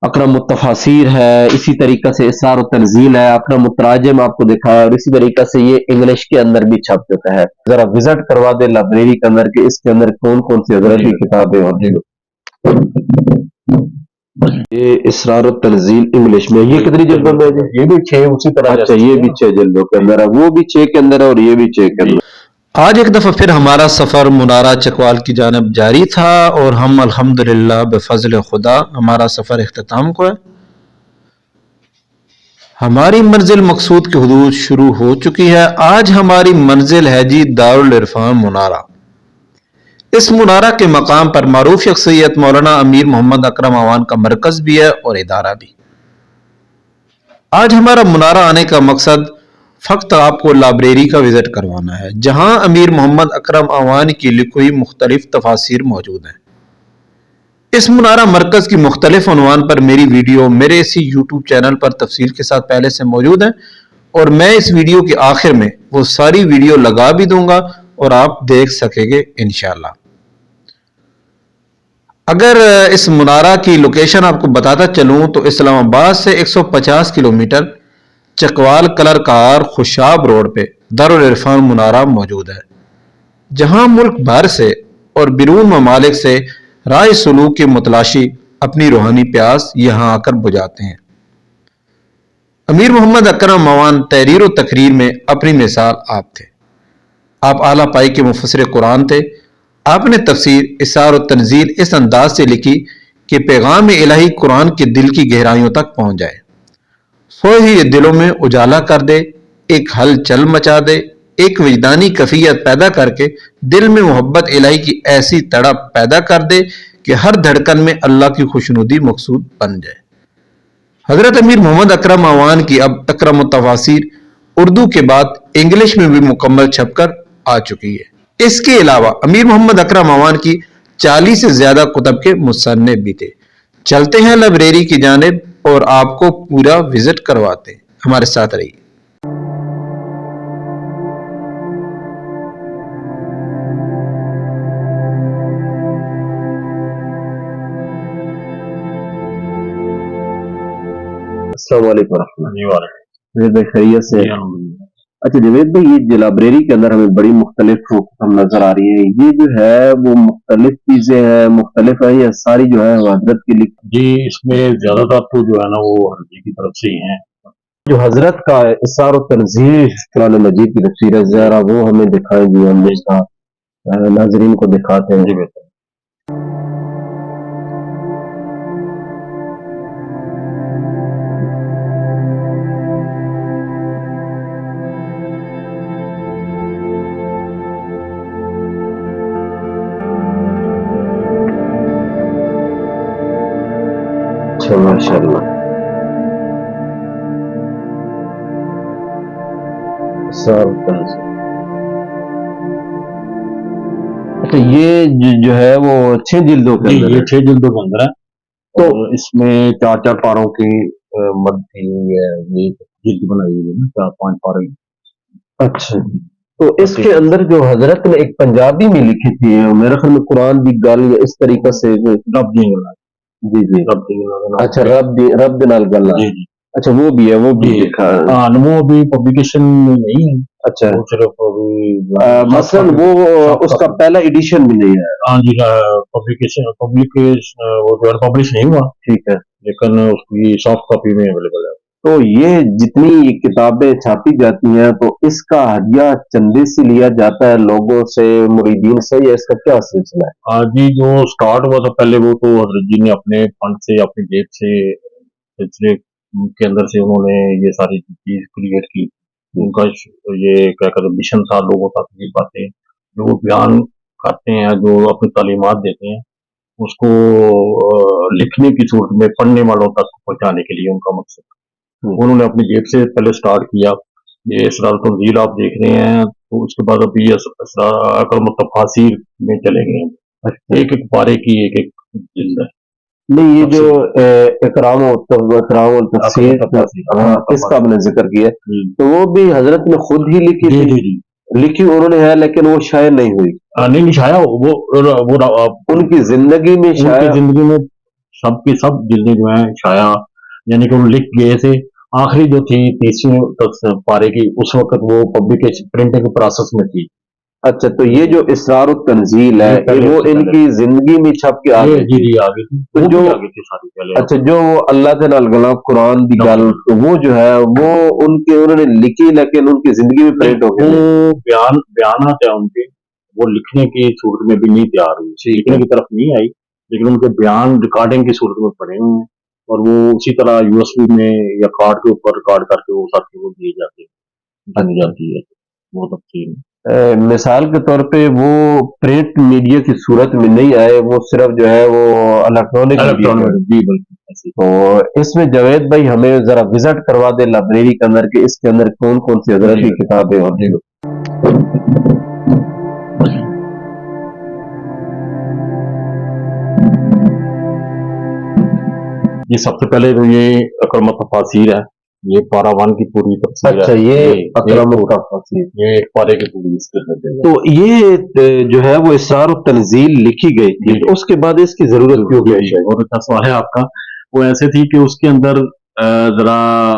اکرم التفاسیر ہے، اسی طریقہ سے اسرار التنزیل ہے، اکرم التراجم آپ کو دکھا ہے، اور اسی طریقہ سے یہ انگلش کے اندر بھی چھپ چکا ہے. ذرا وزٹ کروا دے لائبریری کے اندر کہ اس کے اندر کون کون سی حضرت کی کتابیں ہوتی ہیں. یہ اسرار التنزیل انگلش میں، یہ کتنی جلدوں میں ہے؟ یہ بھی 6 اسی طرح. اچھا، یہ بھی 6 جلدوں کے اندر ہے، وہ بھی 6 کے اندر ہے اور یہ بھی 6 کے اندر. آج ایک دفعہ پھر ہمارا سفر منارہ چکوال کی جانب جاری تھا اور ہم الحمدللہ بفضل خدا ہمارا سفر اختتام کو ہے. ہماری منزل مقصود کی حدود شروع ہو چکی ہے. آج ہماری منزل ہے جی دارالعرفان منارہ. اس منارہ کے مقام پر معروف شخصیت مولانا امیر محمد اکرم اعوان کا مرکز بھی ہے اور ادارہ بھی. آج ہمارا منارہ آنے کا مقصد فقط آپ کو لائبریری کا وزٹ کروانا ہے، جہاں امیر محمد اکرم اعوان کی لکھی ہوئی مختلف تفاسیر موجود ہیں. اس منارہ مرکز کی مختلف عنوان پر میری ویڈیو میرے اسی یوٹیوب چینل پر تفصیل کے ساتھ پہلے سے موجود ہیں، اور میں اس ویڈیو کے آخر میں وہ ساری ویڈیو لگا بھی دوں گا اور آپ دیکھ سکیں گے انشاءاللہ. اگر اس منارہ کی لوکیشن آپ کو بتاتا چلوں تو اسلام آباد سے 150 کلومیٹر چکوال کلر کار خوشاب روڈ پہ دارالعرفان منارہ موجود ہے، جہاں ملک بھر سے اور بیرون ممالک سے رائے سلوک کے متلاشی اپنی روحانی پیاس یہاں آ کر بجھاتے ہیں. امیر محمد اکرم اعوان تحریر و تقریر میں اپنی مثال آپ تھے. آپ اعلیٰ پائی کے مفسر قرآن تھے. آپ نے تفسیر اسرار التنزیل اس انداز سے لکھی کہ پیغام الہی قرآن کے دل کی گہرائیوں تک پہنچ جائے، سوئے ہی یہ دلوں میں اجالا کر دے، ایک ہلچل مچا دے، ایک وجدانی کیفیت پیدا کر کے دل میں محبت الہی کی ایسی تڑپ پیدا کر دے کہ ہر دھڑکن میں اللہ کی خوشنودی مقصود بن جائے. حضرت امیر محمد اکرم اعوان کی اب اکرم التفاسیر اردو کے بعد انگلش میں بھی مکمل چھپ کر آ چکی ہے. اس کے علاوہ امیر محمد اکرم اعوان کی 40 سے زیادہ کتب کے مصنف بھی تھے. چلتے ہیں لائبریری کی جانب اور آپ کو پورا وزٹ کرواتے ہیں. ہمارے ساتھ رہیے. السلام علیکم ورحمۃ اللہ. جی خیریت سے؟ اچھا جاوید بھائی، یہ لائبریری کے اندر ہمیں بڑی مختلف قسم نظر آ رہی ہے، یہ جو ہے وہ مختلف چیزیں ہیں، مختلف ہے، یہ ساری جو ہے حضرت کی لکھی؟ جی، اس میں زیادہ تر تو جو ہے نا وہ حضرت کی طرف سے ہی ہیں. جو حضرت کا اسرار و تنزیل قرآن مجید کی تفسیر ہے، ذرا وہ ہمیں دکھائیں جی، ہم اس کا ناظرین کو دکھاتے ہیں. جی بہتر. ماشاء اللہ. اچھا، یہ جو ہے وہ 6 جلدوں کے اندر، یہ 6 جلدوں کے اندر ہے. تو اس میں 4 پاروں کی مد کی ہوئی ہے، یہ جلد بنائی ہوئی ہے نا، 4-5 پارے. اچھا، تو اس کے اندر جو حضرت نے ایک پنجابی میں لکھی تھی میرے خیال میں قرآن دی گل یا اس طریقے سے، رب دی گل. جی جی، اچھا، رب نال گل. جی جی، اچھا، وہ بھی ہے، وہ بھی لکھا ہے. ہاں، وہ بھی پبلیکیشن میں نہیں ہے. اچھا، صرف مثلا وہ اس کا پہلا ایڈیشن بھی نہیں ہے. ہاں جی، پبلیکیشن وہ جو ہے پبلش نہیں ہوا، ٹھیک ہے، لیکن اس کی سافٹ کاپی میں اویلیبل ہے. تو یہ جتنی کتابیں چھاپی جاتی ہیں تو اس کا ہدیہ چندے سے لیا جاتا ہے، لوگوں سے، مریدین سے، یا اس کا کیا سلسلہ ہے؟ ہاں جی، جو سٹارٹ ہوا تھا پہلے وہ تو حضرت جی نے اپنے فنڈ سے، اپنی جیب سے، سلسلے کے اندر سے انہوں نے یہ ساری چیز کریٹ کی. ان کا یہ کیا کہتے ہیں مشن تھا لوگوں تک یہ باتیں جو وہ بیان کرتے ہیں، جو اپنی تعلیمات دیتے ہیں، اس کو لکھنے کی صورت میں پڑھنے والوں تک پہنچانے کے لیے ان کا مقصد. انہوں نے اپنی جیب سے پہلے سٹارٹ کیا. یہ اسرار التنزیل آپ دیکھ رہے ہیں، تو اس کے بعد ابھی اکرم التفاسیر میں چلے گئے ہیں. ایک ایک پارے کی ایک ایک جلد ہے. نہیں، یہ جو اکرام التفسیر اس کا ہم نے ذکر کیا تو وہ بھی حضرت نے خود ہی لکھی تھی. جی جی، لکھی انہوں نے ہے، لیکن وہ شائع نہیں ہوئی. نہیں شایا وہ ان کی زندگی میں شائع. زندگی میں सब की सब जिल्दें जो हैं शाया यानी कि वो लिख गए थे। आखिरी जो थी 30वीं पारे की, उस वक्त वो पब्लिकेशन प्रिंटिंग प्रोसेस में थी। अच्छा, तो ये जो इसरार और तंजील है ये ये पहले वो उससे इनकी जिंदगी में छप के आ ये गई जी थी। जी आ गई थी, तो वो जो भी आ गई थी सारी पहले। अच्छा, जो वो अल्लाह के नाल गला कुरान दी गल, तो वो जो है वो उनके उन्होंने लिखी लेकिन उनकी जिंदगी में प्रिंट हो वो गई। बयानात है उनके, वो लिखने की सूरत में भी नहीं तैयार हुई, ठीक लिखने है। की तरफ नहीं आई, लेकिन उनके बयान रिकॉर्डिंग की सूरत में पड़े हुए हैं, और वो उसी तरह यूएसबी में या कार्ड के ऊपर रिकॉर्ड करके वो साथियों को दिए जाते हैं, दी जाती है वो तफसील। मिसाल के तौर पे वो प्रिंट मीडिया की सूरत में नहीं आए, वो सिर्फ जो है वो इलेक्ट्रॉनिक मीडिया इलेक्ट्रॉनिक में। जी बिल्कुल ऐसे ही। तो इसमें जावेद भाई हमें जरा विजिट करवा दे लाइब्रेरी के अंदर के इसके अंदर कौन कौन सी हजरत की किताबें होती हैं। ये सबसे पहले तो ये अकरमत तफासिर है, ये पारा वन की पूरी तफसीर अच्छा, है। ये एक अकरम पूरा तफसीर। ये एक पारे की पूरी इसके अंदर है। तो ये जो है वो इसरार और तंजील लिखी गई थी, तो उसके बाद इसकी जरूरत क्यों जी, पेश जी, आई? बहुत अच्छा सवाल है आपका। वो ऐसे थी कि उसके अंदर जरा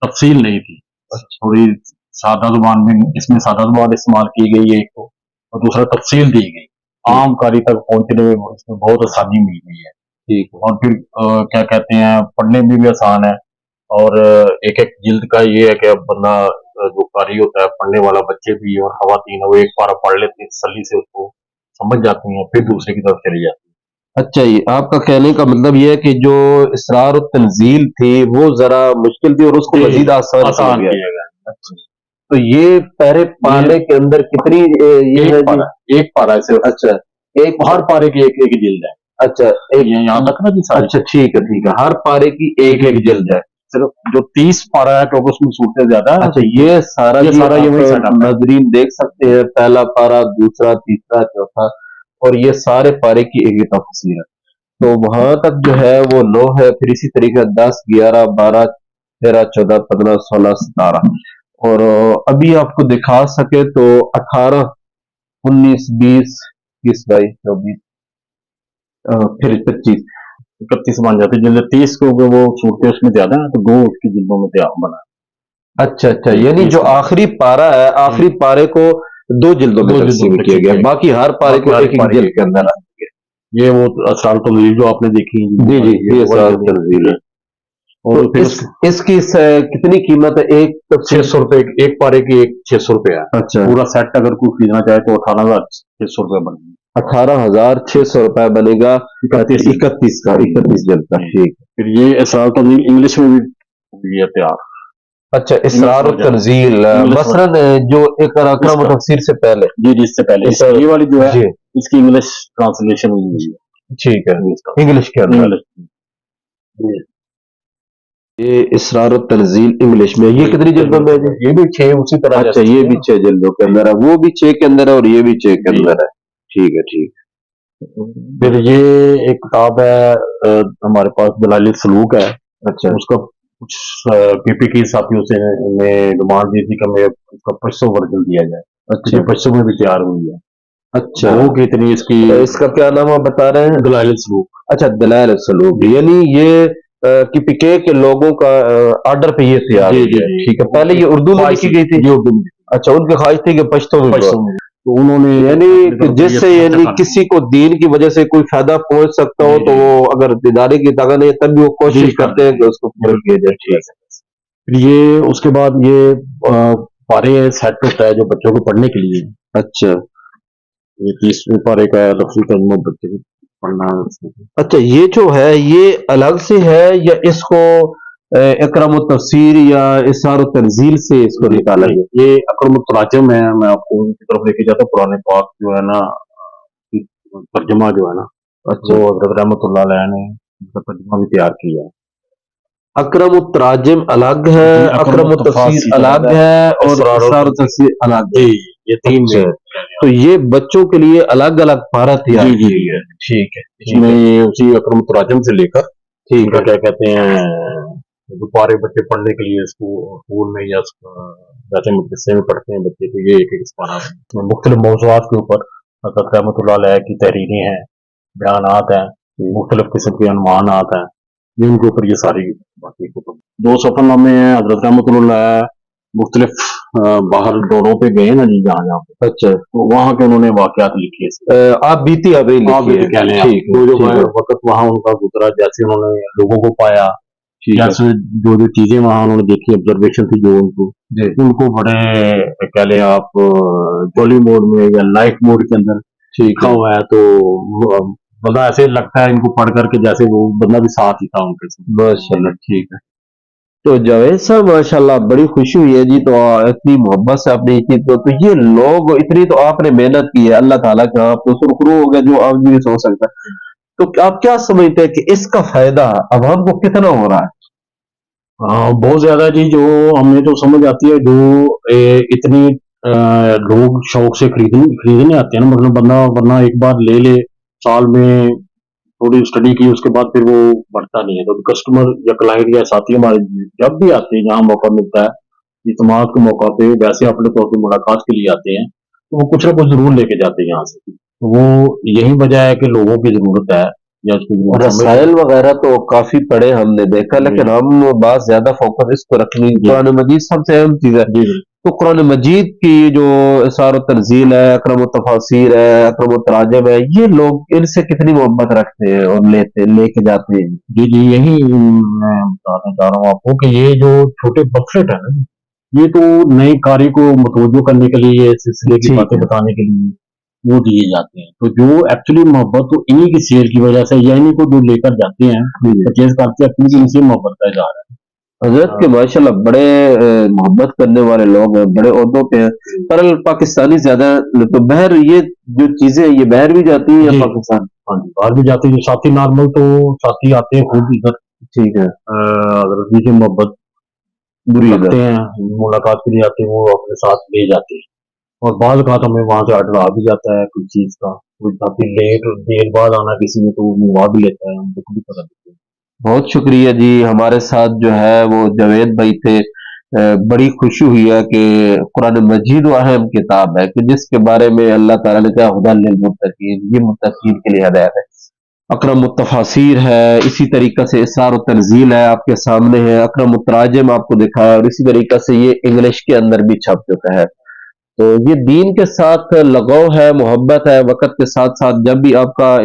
तफसील नहीं थी, थोड़ी सादा जुबान में, इसमें सादा जुबान इस्तेमाल की गई है एक तो, और दूसरा तफसील दी गई, आम कारी तक पहुंचने में इसमें बहुत आसानी मिल गई है। ठीक है। और फिर क्या कहते हैं, पढ़ने में भी आसान है, और एक एक जिल्द का ये है कि अब बंदा जो कारी होता है, पढ़ने वाला, बच्चे भी और खवातीन, वो एक पारा पढ़ लेते हैं तसल्ली से, उसको समझ जाती हैं, फिर दूसरे की तरफ चली जाती अच्छा, ये आपका कहने का मतलब ये है कि जो इसरार और तंजील थी वो जरा मुश्किल थी और उसको है। मजीद आसान किया आसान गया। किया गया। अच्छा, तो ये पहले पाने के अंदर कितनी ये है जी? एक पारा है सिर्फ, अच्छा, एक हर पारे की एक एक जिल्द है। अच्छा, एक ये यहाँ तक ना जी सारी अच्छा, ठीक है ठीक है, हर पारे की एक एक जिल्द है। सिर्फ जो 30 पारा है क्योंकि उसमें सूरतें ज्यादा है। अच्छा, ये सारा ये जी सारा ये आप वही सेटअप है। नाजरीन देख सकते हैं, पहला पारा, दूसरा, तीसरा, चौथा, और ये सारे पारे की एक एक तफसीर है। तो वहां तक जो है वो 9 है, फिर इसी तरीके 10, 11, 12, 13, 14, 15, 16, 17, और अभी आपको दिखा सके तो 18, 19, 20, 21, 22, 24, फिर 25। 31 बन जाती है जिल्द, 30 क्योंकि वो सूरतें उसमें ज्यादा है, तो दो उसकी जिल्दों में तैयार बना अच्छा अच्छा, है। यानी जो 30 आखिरी पारा है, आखिरी पारे को दो जिल्दों में दो जिल्दों तकसीम में किया गया, किया बाकी हर पारे बाकी को हर एक एक पारे जिल्द के- के अंदर आ गया। ये वो असरार तंजील जो आपने देखी है, जी जी, ये वो सारा वाली तंजील है। और तो फिर इसकी कितनी कीमत है एक तफसीर? 600 रुपए एक पारे की, एक 600 रुपए है। अच्छा, पूरा सेट अगर कोई खरीदना चाहे तो 18,600 रुपए बनेगा। 18,600 रुपए बनेगा। 31 31 का, 31 जल्द का, ठीक। फिर ये असरार तंजील इंग्लिश में भी हुई है तैयार। अच्छा, इसरार और तंजील इंग्लिश मसलन जो एक अकरम इसका- तफसीर से पहले। जी जी, इससे पहले इसका- ये वाली जो है, जी, इसकी इंग्लिश ट्रांसलेशन हुई है ठीक है, इंग्लिश का। इंग्लिश के अंदर। इंग्लिश ये इसरार और तंजील इंग्लिश में, ये कितनी जल्दों में है जी? ये भी 6 उसी तरह अच्छा, जैसे ये भी 6 जल्दों के अंदर है, वो भी 6 के अंदर है और ये भी 6 के जी। अंदर है। ठीक है, ठीक। फिर ये एक किताब है हमारे पास, दलाइल सलूक है। अच्छा उसका कुछ पीपी की साथियों से ने डिमांड दी थी कि हमें उसका पश्तो वर्जन दिया जाए, तो अच्छा ये पश्तो में भी तैयार हुई है। अच्छा, वो कितनी इसकी तो इसका क्या नाम आप बता रहे हैं? दलाइल सलूक। अच्छा, दलाइल सलूक, यानी ये पीपीके के लोगों का ऑर्डर पे ये तैयार जी, हुई जी, है। जी। ठीक है, पहले ये उर्दू में लिखी गई थी। ये उर्दू में, अच्छा, उनकी ख्वाहिश थी कि पश्तो में पश्तो हो। में। तो उन्होंने यानी कि जिससे यानी अच्छा किसी को दीन की वजह से कोई फायदा पहुंच सकता हो, जी, तो जी। वो अगर दिदारे की ताकत नहीं है तब भी वो कोशिश जी, करते हैं कि उसको पूरा किया जाए। ठीक है। फिर ये उसके बाद ये पारे सेट होता है जो बच्चों को पढ़ने के लिए। अच्छा ये 30वें पारे का लफ्ज़ी तर्जुमा बच्चे को पढ़ना है उसमें। अच्छा, ये जो है ये अलग से है या इसको इकराम तफसीर या इसार तंजील से इसको निकाला गया? ये अकरम तराजम है, मैं आपको उनकी तरफ लेके जाता हूँ। पुराने पाक जो है ना, तर्जुमा जो है ना, अच्छा, वो हज़रत रहमतुल्लाह अलैह ने उसका तर्जुमा भी तैयार किया है। अकरम तराजिम अलग है, जी, अकरम अकरम तफसीर तफसीर अलग अलग है, और इसरार इसार तफसीर अलग है। जी, ये 3 अच्छा, में। तो ये बच्चों के लिए अलग अलग पारा तैयार जी, जी, की है। ठीक है, इसमें ये उसी अकरम तराजम से लेकर ठीक उनका है। क्या कहते हैं, जो पारे बच्चे पढ़ने के लिए स्कूल में या जैसे मदरसे में पढ़ते हैं बच्चे, तो ये एक एक पारा है। मुख्तलिफ मौज़ूआत के ऊपर हज़रत रहमतुल्लाह अलैह की तहरीरें हैं, बयानात हैं, मुख्तलिफ किस्म के अनुमानात हैं, जिनके ऊपर ये सारी बाकी कुतुब। दो सफरनामे हैं हजरत रहमतुल्लाह मुख्तलिफ बाहर दौरों पे गए ना जी, जहाँ जहाँ पे, अच्छा, तो वहाँ के उन्होंने वाकयात लिखे हैं। आप बीती अभी आप लिखी है, कह लें, ठीक है, तो जो ठीक है, वक्त वहाँ उनका गुजरा, जैसे उन्होंने लोगों को पाया, ठीक है, जैसे जो जो चीजें वहाँ उन्होंने देखी, ऑब्जर्वेशन थी जो जी, उनको बड़े कह लें आप जॉली मोड में या लाइफ मोड के अंदर ठीक लिखा है, हुआ है। तो बंदा ऐसे लगता है इनको पढ़ करके जैसे वो बंदा भी साथ ही था उनके साथ। माशाल्लाह, ठीक है। तो जावेद साहब माशाल्लाह बड़ी खुशी हुई है जी, तो इतनी मोहब्बत से आपने की, तो ये लोग इतनी तो आपने मेहनत की है, अल्लाह ताला का आप तो सुरखरू हो गए जो आप भी सोच सकता है। तो आप क्या समझते हैं कि इसका फायदा अवाम को कितना हो रहा है? बहुत ज्यादा जी, जो हमें तो समझ आती है, जो इतनी लोग शौक से खरीदने आते हैं ना, मतलब बंदा वरना एक बार ले ले, साल में थोड़ी स्टडी की, उसके बाद फिर वो बढ़ता नहीं है। तो कस्टमर या क्लाइंट या साथी हमारे जब भी आते हैं, जहाँ मौका मिलता है इतमाद के मौका पे, वैसे अपने तौर पर मुलाकात के लिए आते हैं, तो वो कुछ ना कुछ जरूर लेके जाते हैं यहाँ से। तो वो यही वजह है कि लोगों की जरूरत है, या उसकी जरूरत समझ। रसायल वगैरह तो काफी पढ़े हमने देखा, जी लेकिन हम बात ज्यादा फोकस इस पर रखनी, जी कुरान मजीद सबसे अहम चीज है। जी तो कुरान मजीद की जो इसार तंजील है, अकरम तफासिर है, अकरम तराजम है, ये लोग इनसे कितनी मोहब्बत रखते हैं और लेके जाते हैं? जी जी, यही मैं बताना चाह रहा हूँ आपको कि ये जो छोटे बक्सलेट है ना, ये तो नई कारी को मतवज्जो करने के लिए, ये सिलसिले की ठीक बातें है, बताने के लिए वो दिए जाते हैं। तो जो एक्चुअली मोहब्बत तो इन्हीं की सेल की वजह से, या इन्हीं को जो लेकर जाते हैं, परचेज करते हैं, अपनी इनसे मोहब्बत का इजहार है। हजरत के माशाल्लाह बड़े मोहब्बत करने वाले लोग हैं, बड़े ओहदों पे हैं। पर पाकिस्तानी ज्यादा, तो बहर ये जो चीजें ये बहर भी जाती है या जी पाकिस्तान? हाँ जी, बाहर भी जाते हैं। जो साथी नॉर्मल तो साथी आते हैं खुद इधर, ठीक है, अगर जी से मोहब्बत बुरी रखते इधर, हैं, मुलाकात के लिए आते हैं, वो अपने साथ ले जाते हैं। और बाद का हमें वहां से ऑर्डर आ भी जाता है कोई चीज का, कोई काफी लेट देर बाद आना किसी में, तो वो मंगवा भी लेता है, हम बुक भी करा देते हैं। बहुत शुक्रिया जी। हमारे साथ जो है वो जावेद भाई थे। बड़ी खुशी हुई है कि कुरान मजीद वो अहम किताब है कि जिसके बारे में अल्लाह ताला ने कहा हुदल लिल मुत्तकीन, ये मुत्तकीन के लिए हदायत है। अकरम मुत्तफासिर है, इसी तरीका से इसार तंजील है आपके सामने है, अकरम मुतराजिम आपको दिखाया, और इसी तरीका से ये इंग्लिश के अंदर भी छप चुका है। तो ये दीन के साथ लगाव है, मोहब्बत है। वक्त के साथ साथ जब भी आपका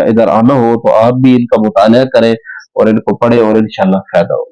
इधर आना हो तो आप भी इनका मुताला करें और इनको पढ़ें, और इंशाल्लाह फायदा हो।